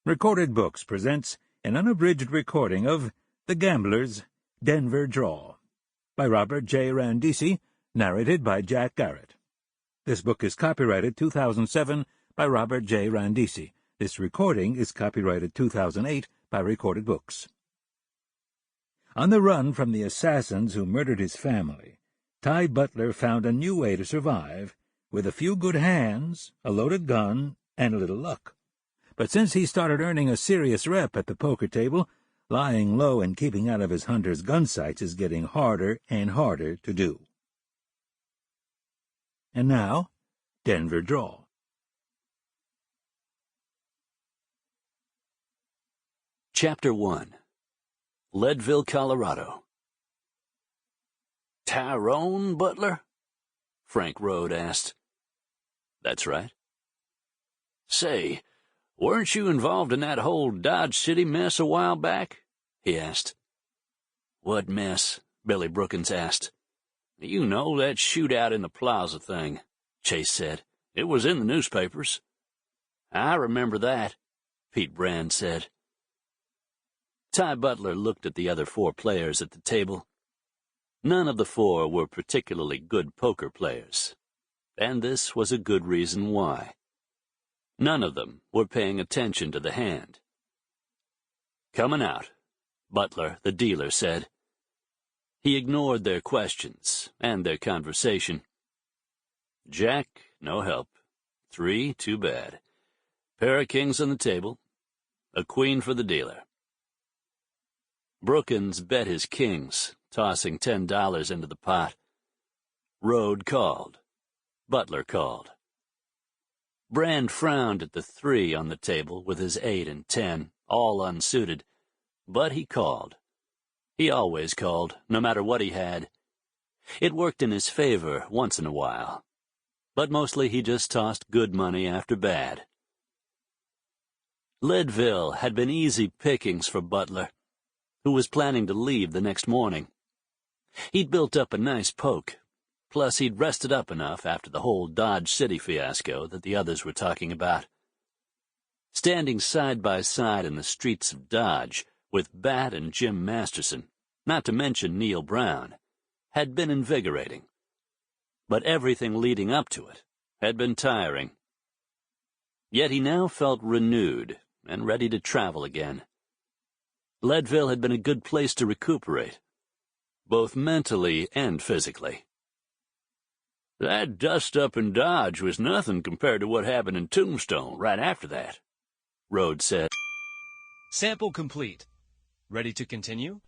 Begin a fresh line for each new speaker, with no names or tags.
Recorded Books presents an unabridged recording of The Gambler's Denver Draw by Robert J. Randisi, narrated by Jack Garrett. This book is copyrighted 2007 by Robert J. Randisi. This recording is copyrighted 2008 by Recorded Books. On the run from the assassins who murdered his family, Ty Butler found a new way to survive, with a few good hands, a loaded gun, and a little luck. But since he started earning a serious rep at the poker table, lying low and keeping out of his hunter's gun sights is getting harder and harder to do. And now, Denver Draw.
Chapter 1. Leadville, Colorado. "Tyrone Butler?" Frank Rode asked. "That's right." "Say, weren't you involved in that whole Dodge City mess a while back?" he asked. "What mess?" Billy Brookins asked. "You know, that shootout in the plaza thing," Chase said. "It was in the newspapers." "I remember that," Pete Brand said. Ty Butler looked at the other four players at the table. None of the four were particularly good poker players, and this was a good reason why. None of them were paying attention to the hand. "Coming out," Butler, the dealer, said. He ignored their questions and their conversation. "Jack, no help. 3, too bad. Pair of kings on the table. A queen for the dealer." Brookins bet his kings, tossing $10 into the pot. Rode called. Butler called. Brand frowned at the 3 on the table with his 8 and 10, all unsuited, but he called. He always called, no matter what he had. It worked in his favor once in a while, but mostly he just tossed good money after bad. Leadville had been easy pickings for Butler, who was planning to leave the next morning. He'd built up a nice poke. Plus, he'd rested up enough after the whole Dodge City fiasco that the others were talking about. Standing side by side in the streets of Dodge with Bat and Jim Masterson, not to mention Neil Brown, had been invigorating. But everything leading up to it had been tiring. Yet he now felt renewed and ready to travel again. Leadville had been a good place to recuperate, both mentally and physically. "That dust-up in Dodge was nothing compared to what happened in Tombstone right after that," Rode said.
Sample complete. Ready to continue?